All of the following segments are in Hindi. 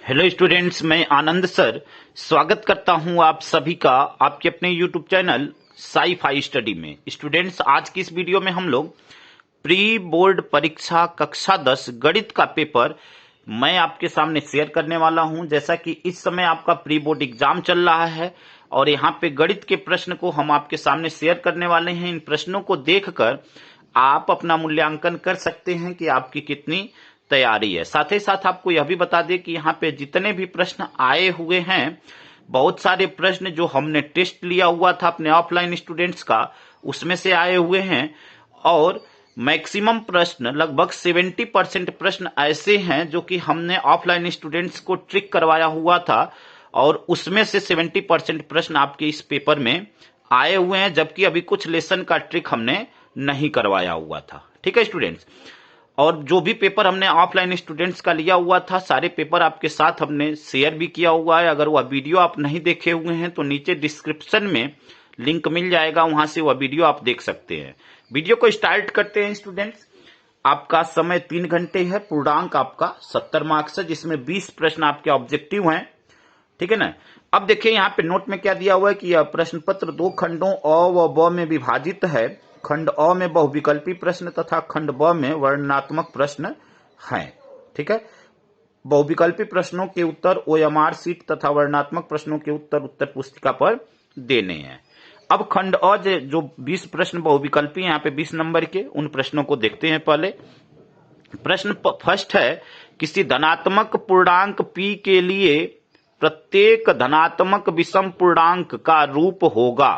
हेलो स्टूडेंट्स, मैं आनंद सर स्वागत करता हूं आप सभी का आपके अपने YouTube channel sci fi study में। स्टूडेंट्स, आज की इस वीडियो में हम लोग प्री बोर्ड परीक्षा कक्षा 10 गणित का पेपर मैं आपके सामने शेयर करने वाला हूं। जैसा कि इस समय आपका प्री बोर्ड एग्जाम चल रहा है और यहाँ पे गणित के प्रश्न को हम आपके सामने शेयर करने वाले हैं। इन प्रश्नों को देखकर आप अपना मूल्यांकन कर सकते हैं कि आपकी कितनी तैयारी है। साथ ही साथ आपको यह भी बता दें कि यहाँ पे जितने भी प्रश्न आए हुए हैं, बहुत सारे प्रश्न जो हमने टेस्ट लिया हुआ था अपने ऑफलाइन स्टूडेंट्स का, उसमें से आए हुए हैं। और मैक्सिमम प्रश्न, लगभग 70% प्रश्न ऐसे हैं जो कि हमने ऑफलाइन स्टूडेंट्स को ट्रिक करवाया हुआ था और उसमें से 70% प्रश्न आपके इस पेपर में आए हुए हैं, जबकि अभी कुछ लेसन का ट्रिक हमने नहीं करवाया हुआ था। ठीक है स्टूडेंट्स, और जो भी पेपर हमने ऑफलाइन स्टूडेंट्स का लिया हुआ था, सारे पेपर आपके साथ हमने शेयर भी किया हुआ है। अगर वह वीडियो आप नहीं देखे हुए हैं तो नीचे डिस्क्रिप्शन में लिंक मिल जाएगा, वहां से वह वीडियो आप देख सकते हैं। वीडियो को स्टार्ट करते हैं स्टूडेंट्स। आपका समय 3 घंटे है, पूर्णांक आपका 70 मार्क्स है, जिसमें 20 प्रश्न आपके ऑब्जेक्टिव हैं। ठीक है ना। अब देखिए यहाँ पे नोट में क्या दिया हुआ है कि यह प्रश्न पत्र 2 खंडों अ व ब में विभाजित है। खंड अ में बहुविकल्पी प्रश्न तथा खंड ब में वर्णनात्मक प्रश्न हैं। ठीक है। बहुविकल्पी प्रश्नों के उत्तर ओएमआर सीट तथा वर्णनात्मक प्रश्नों के उत्तर उत्तर पुस्तिका पर देने हैं। अब खंड अ जो 20 प्रश्न बहुविकल्पी हैं, यहाँ पे 20 नंबर के, उन प्रश्नों को देखते हैं। पहले प्रश्न फर्स्ट है, किसी धनात्मक पूर्णांक p के लिए प्रत्येक धनात्मक विषम पूर्णांक का रूप होगा।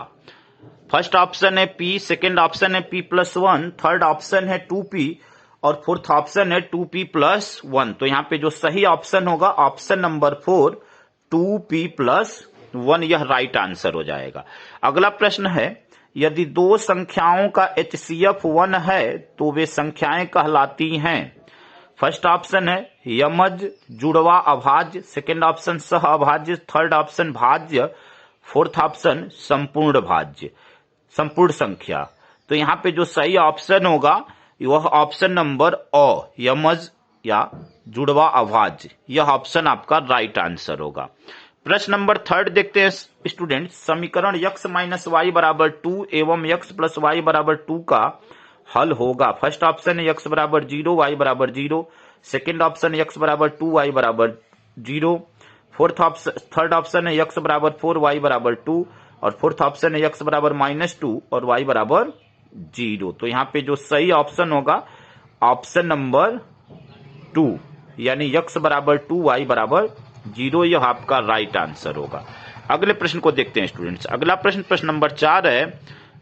फर्स्ट ऑप्शन है p, सेकेंड ऑप्शन है p+1, थर्ड ऑप्शन है 2p और फोर्थ ऑप्शन है 2p+1। तो यहाँ पे जो सही ऑप्शन होगा ऑप्शन नंबर 4, 2p+1, यह राइट आंसर हो जाएगा। अगला प्रश्न है, यदि दो संख्याओं का HCF 1 है तो वे संख्याएं कहलाती हैं। फर्स्ट ऑप्शन है यमज, जुड़वा अभाज्य, सेकेंड ऑप्शन सह अभाज्य, थर्ड ऑप्शन भाज्य, फोर्थ ऑप्शन संपूर्ण भाज्य, संपूर्ण संख्या। तो यहाँ पे जो सही ऑप्शन होगा वह ऑप्शन नंबर अ, यमज या जुड़वा अभाज्य, यह ऑप्शन आपका राइट आंसर होगा। प्रश्न नंबर 3 देखते हैं स्टूडेंट। समीकरण x - y = 2 एवं x + y = 2 का हल होगा। फर्स्ट ऑप्शन है x = 0, y = 0, सेकेंड ऑप्शन है x = 2, y = 0, थर्ड ऑप्शन है x = 4, y = 2 और फोर्थ ऑप्शन है x = -2 और y = 0। तो यहाँ पे जो सही ऑप्शन होगा ऑप्शन नंबर 2, यानी x = 2, y = 0, यह आपका राइट आंसर होगा। अगले प्रश्न को देखते हैं स्टूडेंट्स। अगला प्रश्न, प्रश्न नंबर 4 है,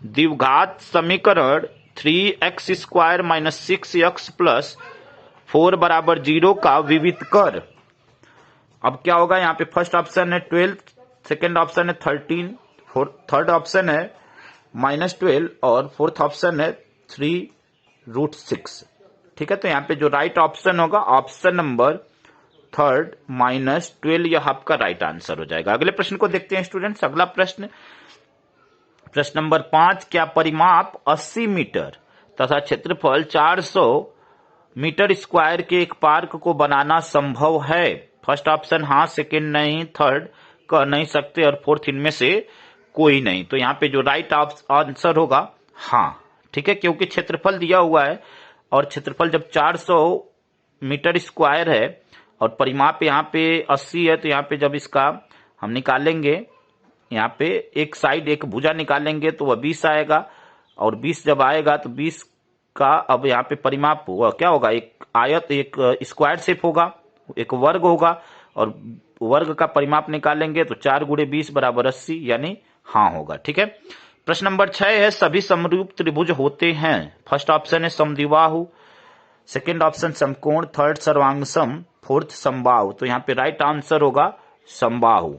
द्विघात समीकरण 3x² - 6x + 4 = 0 का विविध कर। अब क्या होगा, यहाँ पे फर्स्ट ऑप्शन है 12, सेकेंड ऑप्शन है 13, थर्ड ऑप्शन है -12 और फोर्थ ऑप्शन है 3√6। ठीक है। तो यहाँ पे जो राइट ऑप्शन होगा ऑप्शन नंबर 3 -12, यह आपका राइट आंसर हो जाएगा। अगले प्रश्न को देखते हैं स्टूडेंट्स। अगला प्रश्न, प्रश्न नंबर 5, क्या परिमाप 80 मीटर तथा क्षेत्रफल 400 मीटर स्क्वायर के एक पार्क को बनाना संभव है। फर्स्ट ऑप्शन हाँ, सेकेंड नहीं, थर्ड कह नहीं सकते और फोर्थ इनमें से कोई नहीं। तो यहाँ पे जो राइट आंसर होगा हाँ। ठीक है, क्योंकि क्षेत्रफल दिया हुआ है और क्षेत्रफल जब 400 मीटर स्क्वायर है और परिमाप यहाँ पे 80 है, तो यहाँ पे जब इसका हम निकालेंगे, यहाँ पे एक साइड एक भुजा निकालेंगे तो वह 20 आएगा और 20 जब आएगा तो 20 का अब यहाँ पे परिमाप हुआ क्या होगा, एक आयत, एक स्क्वायर शेप होगा, एक वर्ग होगा और वर्ग का परिमाप निकालेंगे तो 4 × 20 = 80, यानी हाँ होगा। ठीक है। प्रश्न नंबर 6 है, सभी समरूप त्रिभुज होते हैं। फर्स्ट ऑप्शन है समद्विबाहु, सेकेंड ऑप्शन समकोण, थर्ड सर्वांगसम, फोर्थ समबाहु। तो यहाँ पे राइट आंसर होगा समबाहु।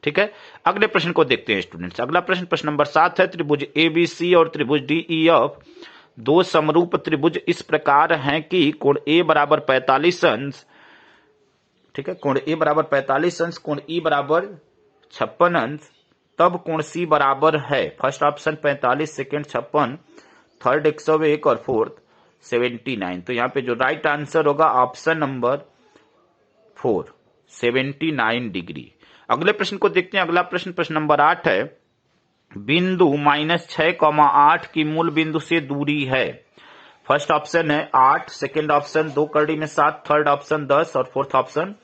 ठीक है। अगले प्रश्न को देखते हैं स्टूडेंट्स। अगला प्रश्न, प्रश्न नंबर 7 है, त्रिभुज ABC और त्रिभुज DEF दो समरूप त्रिभुज इस प्रकार हैं कि कोण A = 45 अंश, ठीक है, कोण A = 45 अंश, कोण E = 56 अंश, तब कोण C बराबर है। फर्स्ट ऑप्शन 45, सेकेंड 56, थर्ड 101 और फोर्थ 79। तो यहाँ पे जो राइट आंसर होगा ऑप्शन नंबर 4, 79 डिग्री। अगले प्रश्न को देखते हैं। अगला प्रश्न प्रश्न नंबर 8 है, बिंदु -6,8 की मूल बिंदु से दूरी है। फर्स्ट ऑप्शन है 8, सेकेंड ऑप्शन 2 कड़ी में 7, थर्ड ऑप्शन 10 और फोर्थ ऑप्शन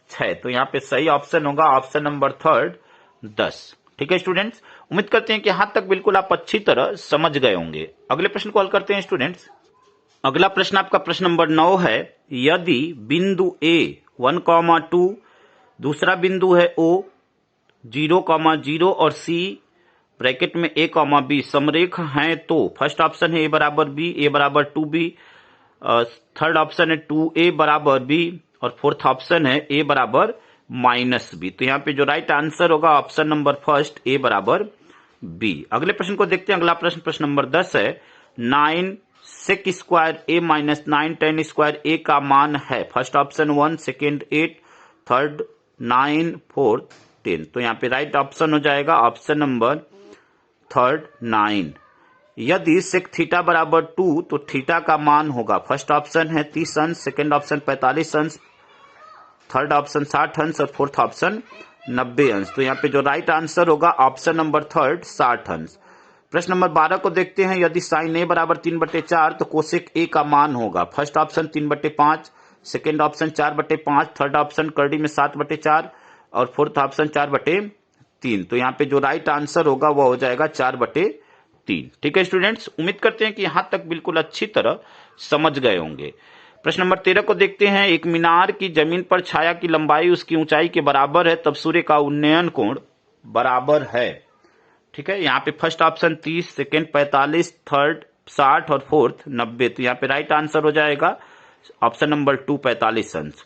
6। तो यहाँ पे सही ऑप्शन होगा ऑप्शन नंबर थर्ड 10। ठीक है स्टूडेंट्स, उम्मीद करते हैं कि यहां तक बिल्कुल आप अच्छी तरह समझ गए होंगे। अगले प्रश्न को हल करते हैं स्टूडेंट्स। अगला प्रश्न आपका प्रश्न नंबर 9 है, यदि बिंदु ए 1,2, दूसरा बिंदु है O 0,0 और C ब्रैकेट में A, B समरेख हैं तो फर्स्ट ऑप्शन है A बराबर B, A बराबर 2B, थर्ड ऑप्शन है 2A बराबर B और फोर्थ ऑप्शन है A बराबर -B। तो यहाँ पे जो राइट आंसर होगा ऑप्शन नंबर फर्स्ट A बराबर B। अगले प्रश्न को देखते हैं। अगला प्रश्न प्रश्न नंबर 10 है, 9 sec square A minus 9 tan square A का मान है। First option 1, second 8, third 9, fourth 10। तो यहाँ पे राइट ऑप्शन हो जाएगा ऑप्शन नंबर थर्ड 9। यदि सेक थीटा बराबर 2 तो थीटा का मान होगा। फर्स्ट ऑप्शन है 30 अंश, सेकेंड ऑप्शन 45 अंश, थर्ड ऑप्शन 60 अंश और फोर्थ ऑप्शन 90 अंश। तो यहाँ पे जो राइट आंसर होगा ऑप्शन नंबर थर्ड 60 अंश। प्रश्न नंबर 12 को देखते हैं। यदि साइन ए बराबर 3/4 तो कोसेक ए का मान होगा। First option 3/5, second option 4/5, third option करड़ी में 7/4 और फोर्थ ऑप्शन 4/3। तो यहाँ पे जो राइट आंसर होगा वो हो जाएगा 4/3। ठीक है स्टूडेंट्स, उम्मीद करते हैं कि यहां तक बिल्कुल अच्छी तरह समझ गए होंगे। प्रश्न नंबर 13 को देखते हैं। एक मीनार की जमीन पर छाया की लंबाई उसकी ऊंचाई के बराबर है, तब सूर्य का उन्नयन कोण बराबर है। ठीक है, यहाँ पे फर्स्ट ऑप्शन 30, सेकेंड 45, थर्ड 60 और फोर्थ 90। तो यहाँ पे राइट आंसर हो जाएगा ऑप्शन नंबर 2 45 अंश।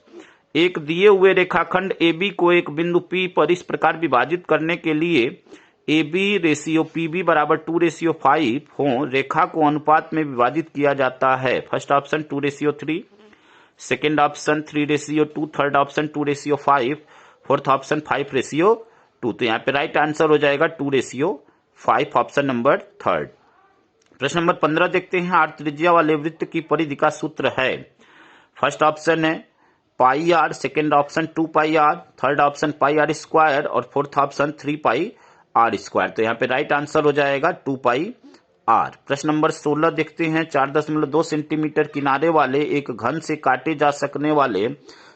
एक दिए हुए रेखाखंड AB को एक बिंदु P पर इस प्रकार विभाजित करने के लिए AB रेशियो PB बराबर 2:5 हो, रेखा को अनुपात में विभाजित किया जाता है। First option 2:3, second option 3:2, third option 2:5, fourth option 5:2। तो यहाँ पे राइट आंसर हो जाएगा 2:5 ऑप्शन नंबर थर्ड। प्रश्न नंबर 15 देखते हैं। आर त्रिज्या वाले वृत्त की परिधि का सूत्र है। फर्स्ट ऑप्शन है πr, second option 2πr, third option πr² और फोर्थ ऑप्शन 3πr²। तो यहाँ पे राइट आंसर हो जाएगा 2πr। प्रश्न नंबर 16 देखते हैं। 4.2 सेंटीमीटर किनारे वाले एक घन से काटे जा सकने वाले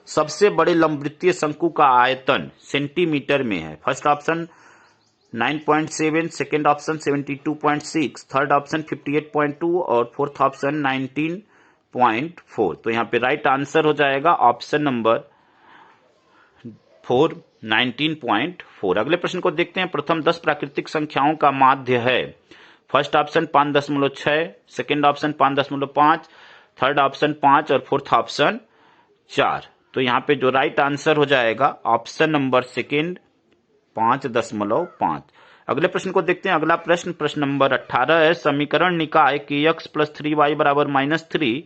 सबसे बड़े लंबवृत्तीय शंकु का आयतन सेंटीमीटर में है। First option 9.7, second option 72.6, third option 58.2 और फोर्थ ऑप्शन 19.4। तो यहाँ पे राइट आंसर हो जाएगा ऑप्शन नंबर 4 19.4। अगले प्रश्न को देखते हैं। प्रथम 10 प्राकृतिक संख्याओं का माध्य है। First option 5.6, second option 5.5, third option 5 और फोर्थ ऑप्शन 4। तो यहाँ पे जो राइट आंसर हो जाएगा ऑप्शन नंबर सेकेंड 5.5। अगले प्रश्न को देखते हैं। अगला प्रश्न प्रश्न नंबर 18 है। समीकरण निकाय kx + 3y बराबर -3।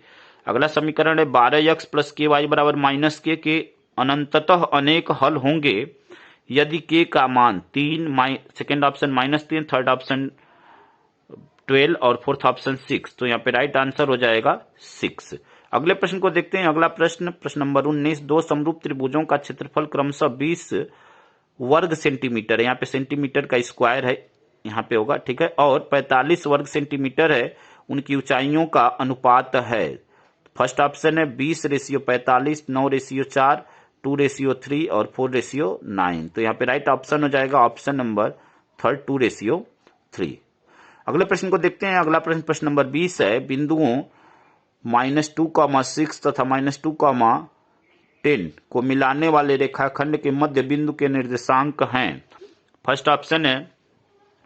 अगला समीकरण है 12x + ky बराबर -k के अनंततः अनेक हल होंगे यदि k का मान 3, सेकेंड ऑप्शन -3, थर्ड ऑप्शन 12 और फोर्थ ऑप्शन 6। तो यहाँ पे राइट आंसर हो जाएगा 6। अगले प्रश्न को देखते हैं। अगला प्रश्न प्रश्न नंबर 19। दो समरूप त्रिभुजों का क्षेत्रफल क्रमशः 20 वर्ग सेंटीमीटर है। यहाँ पे सेंटीमीटर का स्क्वायर है, यहाँ पे होगा। ठीक है, और 45 वर्ग सेंटीमीटर है। उनकी ऊंचाइयों का अनुपात है। फर्स्ट ऑप्शन है 20:45, 9:4, 2:3 और 4:9। तो यहाँ पे राइट ऑप्शन हो जाएगा ऑप्शन नंबर थर्ड 2:3। अगले प्रश्न को देखते हैं। अगला प्रश्न प्रश्न नंबर 20 है। बिंदुओं -2,6 तथा -2,10 को मिलाने वाले रेखाखंड के मध्य बिंदु के निर्देशांक हैं। फर्स्ट ऑप्शन है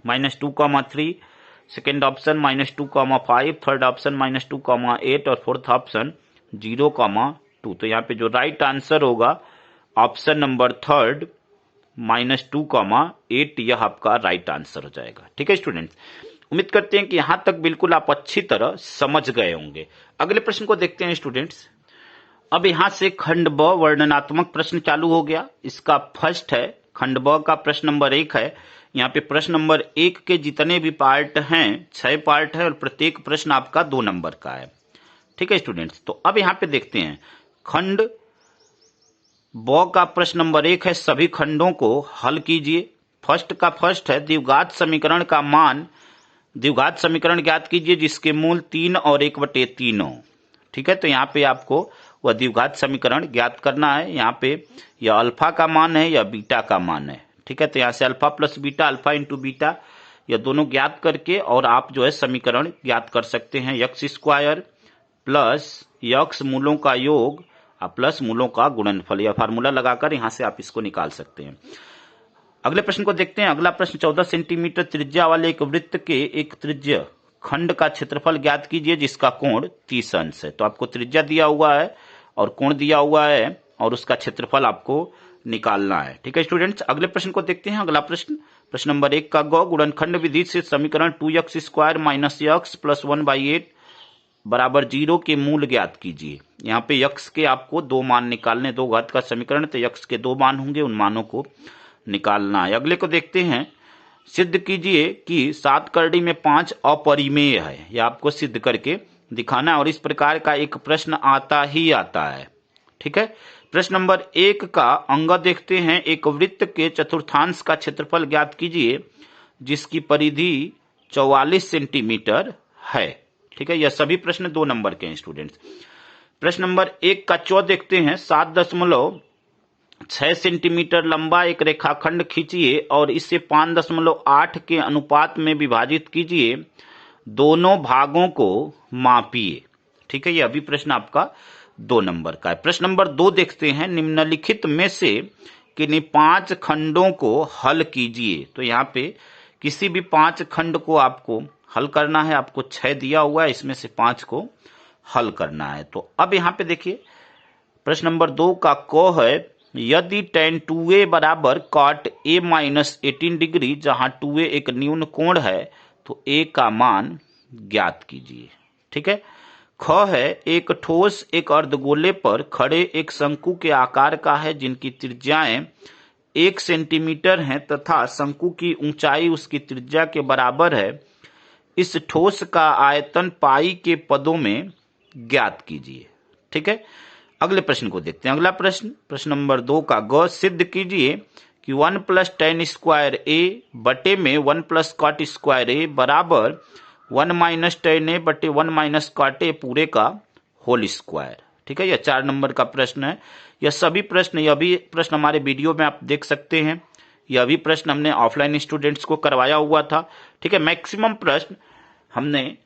-2,3, सेकेंड ऑप्शन -2,5, थर्ड ऑप्शन -2,8 और फोर्थ ऑप्शन 0,2। तो यहाँ पे जो राइट आंसर होगा ऑप्शन नंबर थर्ड -2,8। यह आपका राइट आंसर हो जाएगा। ठीक है स्टूडेंट्स, उम्मीद करते हैं कि यहां तक बिल्कुल आप अच्छी तरह समझ गए होंगे। अगले प्रश्न को देखते हैं स्टूडेंट्स। अब यहां से खंड ब वर्णनात्मक प्रश्न चालू हो गया। इसका फर्स्ट है खंड ब का प्रश्न नंबर 1 है। यहाँ पे प्रश्न नंबर 1 के जितने भी पार्ट हैं 6 पार्ट है और प्रत्येक प्रश्न आपका 2 नंबर का है। ठीक है स्टूडेंट्स, तो अब यहाँ पे देखते हैं खंड ब का प्रश्न नंबर 1 है सभी खंडों को हल कीजिए। फर्स्ट का फर्स्ट है द्विघात समीकरण का मान, द्विघात समीकरण ज्ञात कीजिए जिसके मूल 3 और 1/3 हो। ठीक है, तो यहाँ पे आपको वह द्विघात समीकरण ज्ञात करना है। यहाँ पे यह अल्फा का मान है या बीटा का मान है। ठीक है, तो यहाँ से alpha plus beta, alpha into beta, यह दोनों ज्ञात करके और आप जो है समीकरण ज्ञात कर सकते हैं। एक्स स्क्वायर प्लस यक्स मूलों का योग प्लस मूलों का गुणनफल, यह फार्मूला लगाकर यहां से आप इसको निकाल सकते हैं। अगले प्रश्न को देखते हैं। अगला प्रश्न 14 सेंटीमीटर त्रिज्या वाले एक वृत्त के एक त्रिज्य खंड का क्षेत्रफल ज्ञात कीजिए जिसका कोण 30 अंश है। तो आपको त्रिज्या दिया हुआ है और कोण दिया हुआ है और उसका क्षेत्रफल आपको निकालना है। ठीक है स्टूडेंट्स, अगले प्रश्न को देखते हैं। अगला प्रश्न, प्रश्न नंबर 1 का ग गुणनखंड विधि से समीकरण 2x square minus x plus 1/8 बराबर 0 के मूल ज्ञात कीजिए। यहाँ पे x के आपको दो मान निकालने, दो घात का समीकरण, तो x के दो मान होंगे, उन मानों को निकालना है। अगले को देखते हैं। सिद्ध कीजिए कि 7 करड़ी में 5 अपरिमेय है। यह आपको सिद्ध करके दिखाना है और इस प्रकार का एक प्रश्न आता ही आता है। ठीक है, प्रश्न नंबर 1 का अंग देखते हैं। एक वृत्त के चतुर्थांश का क्षेत्रफल ज्ञात कीजिए जिसकी परिधि 44 सेंटीमीटर है। ठीक है, यह सभी प्रश्न 2 नंबर के हैं स्टूडेंट्स। प्रश्न नंबर 1 का चौ देखते हैं। 7.6 सेंटीमीटर लंबा एक रेखाखंड खींचिए और इसे 5.8 के अनुपात में विभाजित कीजिए, दोनों भागों को मापिए। ठीक है, यह अभी प्रश्न आपका 2 नंबर का है। प्रश्न नंबर 2 देखते हैं। निम्नलिखित में से किन्हीं 5 खंडों को हल कीजिए। तो यहाँ पे किसी भी 5 खंड को आपको हल करना है। आपको 6 दिया हुआ है, इसमें से 5 को हल करना है। तो अब यहाँ पे देखिए प्रश्न नंबर 2 का क है यदि tan 2a बराबर cot a माइनस 18 डिग्री, जहां 2a एक न्यून कोण है, तो a का मान ज्ञात कीजिए। ठीक है, ख है एक ठोस एक अर्धगोले पर खड़े एक शंकु के आकार का है जिनकी त्रिज्याएं 1 सेंटीमीटर हैं तथा शंकु की ऊंचाई उसकी त्रिज्या के बराबर है। इस ठोस का आयतन पाई के पदों में ज्ञात कीजिए। ठीक है, अगले प्रश्न को देखते हैं। अगला प्रश्न, प्रश्न नंबर 2 का ग सिद्ध कीजिए कि 1 प्लस tan स्क्वायर a बटे में 1 प्लस कॉट स्क्वायर a बराबर 1 माइनस tan a बटे 1 माइनस कॉट a पूरे का होल स्क्वायर। ठीक है, यह 4 नंबर का प्रश्न है। यह सभी प्रश्न, यह भी प्रश्न हमारे वीडियो में आप देख सकते हैं। यह भी प्रश्न हमने ऑफलाइन स्टूडेंट्स को करवाया हुआ था। ठीक है, मैक्सिमम प्रश्न हमने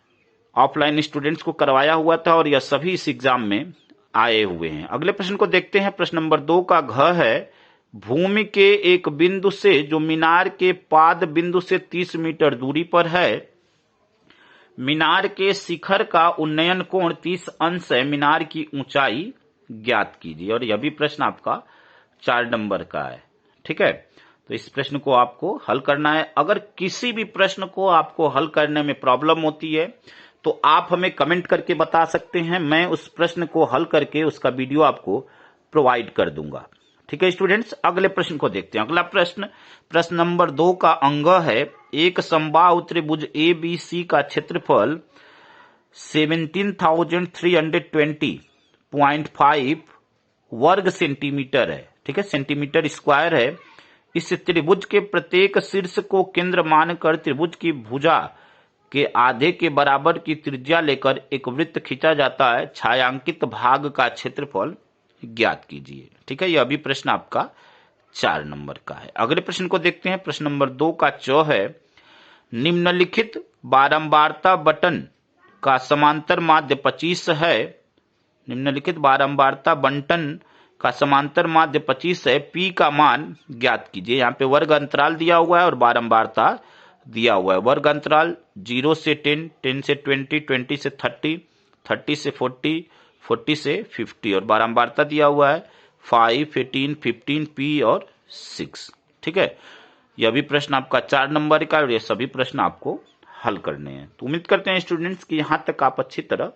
ऑफलाइन स्टूडेंट्स को करवाया हुआ था और यह सभी इस एग्जाम में आए हुए हैं। अगले प्रश्न को देखते हैं। प्रश्न नंबर 2 का घ है भूमि के एक बिंदु से जो मीनार के पाद बिंदु से 30 मीटर दूरी पर है, मीनार के शिखर का उन्नयन कोण 30 अंश है, मीनार की ऊंचाई ज्ञात कीजिए। और यह भी प्रश्न आपका 4 नंबर का है। ठीक है, तो इस प्रश्न को आपको हल करना है। अगर किसी भी प्रश्न को आपको हल करने में प्रॉब्लम होती है तो आप हमें कमेंट करके बता सकते हैं। मैं उस प्रश्न को हल करके उसका वीडियो आपको प्रोवाइड कर दूंगा। ठीक है स्टूडेंट्स, अगले प्रश्न को देखते हैं। अगला प्रश्न, प्रश्न नंबर 2 का अंग है एक समबाहु त्रिभुज ABC का क्षेत्रफल 17,320.5 वर्ग सेंटीमीटर है। ठीक है, सेंटीमीटर स्क्वायर है। इस त्रिभुज के प्रत्येक शीर्ष को केंद्र मानकर त्रिभुज की भुजा के आधे के बराबर की त्रिज्या लेकर एक वृत्त खींचा जाता है। छायांकित भाग का क्षेत्रफल ज्ञात कीजिए। ठीक है, यह भी प्रश्न आपका 4 नंबर का है। अगले प्रश्न को देखते हैं। प्रश्न नंबर 2 का च है निम्नलिखित बारंबारता बंटन का समांतर माध्य 25 है। निम्नलिखित बारंबारता बंटन का समांतर माध्य 25 है। पी का मान ज्ञात कीजिए। यहाँ पे वर्ग अंतराल दिया हुआ है और बारंबारता दिया हुआ है। वर्ग अंतराल 0 से 10, 10 से 20, 20 से 30, 30 से 40, 40 से 50 और बारंबारता दिया हुआ है 5, 18, 15, P और 6। ठीक है, यह भी प्रश्न आपका 4 नंबर का और ये सभी प्रश्न आपको हल करने हैं। तो उम्मीद करते हैं स्टूडेंट्स कि यहां तक आप अच्छी तरह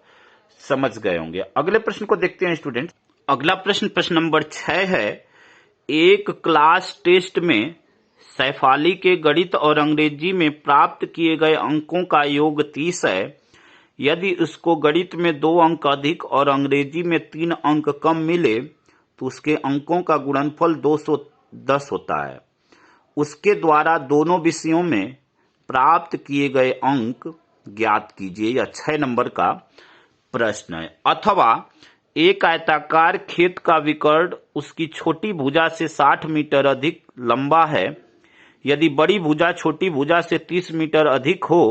समझ गए होंगे। अगले प्रश्न को देखते हैं स्टूडेंट्स। अगला प्रश्न, प्रश्न नंबर 6 है एक क्लास टेस्ट में सैफाली के गणित और अंग्रेजी में प्राप्त किए गए अंकों का योग 30 है। यदि उसको गणित में 2 अंक अधिक और अंग्रेजी में 3 अंक कम मिले तो उसके अंकों का गुणनफल 210 होता है। उसके द्वारा दोनों विषयों में प्राप्त किए गए अंक ज्ञात कीजिए। यह 6 नंबर का प्रश्न है। अथवा एक आयताकार खेत का विकर्ण उसकी छोटी भुजा से 60 मीटर अधिक लंबा है। यदि बड़ी भुजा छोटी भुजा से 30 मीटर अधिक हो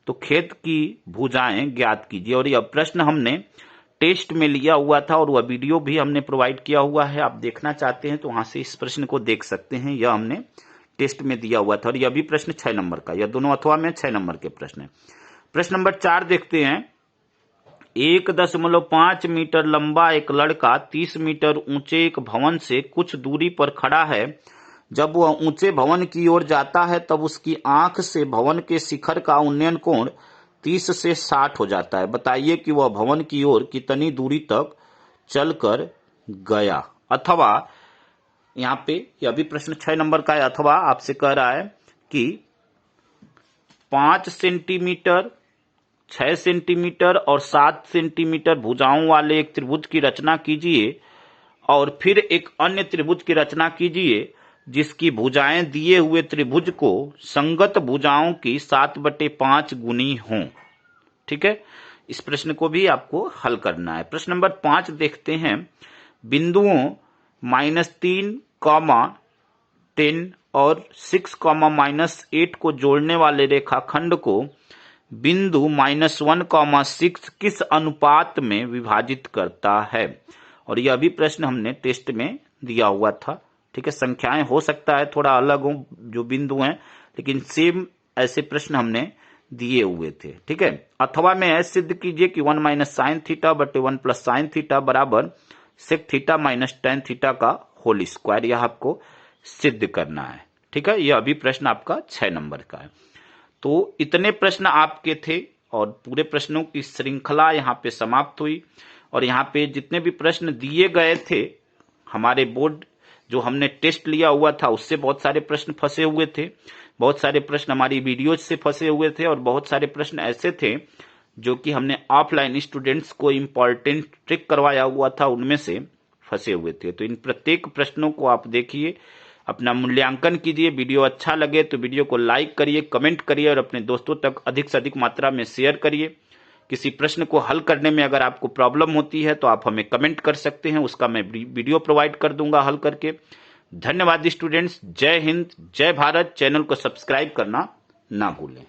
तो खेत की भुजाएं ज्ञात कीजिए। और यह प्रश्न हमने टेस्ट में लिया हुआ था और वह वीडियो भी हमने प्रोवाइड किया हुआ है। आप देखना चाहते हैं तो वहां से इस प्रश्न को देख सकते हैं। यह हमने टेस्ट में दिया हुआ था और यह भी प्रश्न 6 नंबर का, यह दोनों अथवा में 6 नंबर के प्रश्न है। प्रश्न नंबर 4 देखते हैं। 1.5 मीटर लंबा एक लड़का 30 मीटर ऊंचे एक भवन से कुछ दूरी पर खड़ा है। जब वह ऊंचे भवन की ओर जाता है तब उसकी आंख से भवन के शिखर का उन्नयन कोण 30 से 60 हो जाता है। बताइए कि वह भवन की ओर कितनी दूरी तक चलकर गया। अथवा यहाँ पे यह भी प्रश्न 6 नंबर का है। अथवा आपसे कह रहा है कि 5 सेंटीमीटर, 6 सेंटीमीटर और 7 सेंटीमीटर भुजाओं वाले एक त्रिभुज की रचना कीजिए और फिर एक अन्य त्रिभुज की रचना कीजिए जिसकी भुजाएं दिए हुए त्रिभुज को संगत भुजाओं की 7/5 गुनी हों। ठीक है, इस प्रश्न को भी आपको हल करना है। प्रश्न नंबर 5 देखते हैं। बिंदुओं -3, 10 और 6, -8 को जोड़ने वाले रेखाखंड को बिंदु -1, 6 किस अनुपात में विभाजित करता है। और यह भी प्रश्न हमने टेस्ट में दिया हुआ था। ठीक है, संख्याएं हो सकता है थोड़ा अलग हो जो बिंदु हैं, लेकिन सेम ऐसे प्रश्न हमने दिए हुए थे। ठीक है, अथवा में ऐसे सिद्ध कीजिए कि 1 - sin थीटा बटे 1 + sin थीटा बराबर sec थीटा - tan थीटा का होल स्क्वायर। यह आपको सिद्ध करना है। ठीक है, यह अभी प्रश्न आपका 6 नंबर का है। तो इतने प्रश्न आपके थे और पूरे प्रश्नों की श्रृंखला यहाँ पे समाप्त हुई। और यहाँ पे जितने भी प्रश्न दिए गए थे, हमारे बोर्ड जो हमने टेस्ट लिया हुआ था उससे बहुत सारे प्रश्न फंसे हुए थे, बहुत सारे प्रश्न हमारी वीडियोज से फंसे हुए थे और बहुत सारे प्रश्न ऐसे थे जो कि हमने ऑफलाइन स्टूडेंट्स को इम्पोर्टेंट ट्रिक करवाया हुआ था, उनमें से फंसे हुए थे। तो इन प्रत्येक प्रश्नों को आप देखिए, अपना मूल्यांकन कीजिए। वीडियो अच्छा लगे तो वीडियो को लाइक करिए, कमेंट करिए और अपने दोस्तों तक अधिक से अधिक मात्रा में शेयर करिए। किसी प्रश्न को हल करने में अगर आपको प्रॉब्लम होती है तो आप हमें कमेंट कर सकते हैं, उसका मैं वीडियो प्रोवाइड कर दूंगा हल करके। धन्यवाद स्टूडेंट्स। जय हिंद, जय भारत। चैनल को सब्सक्राइब करना ना भूलें।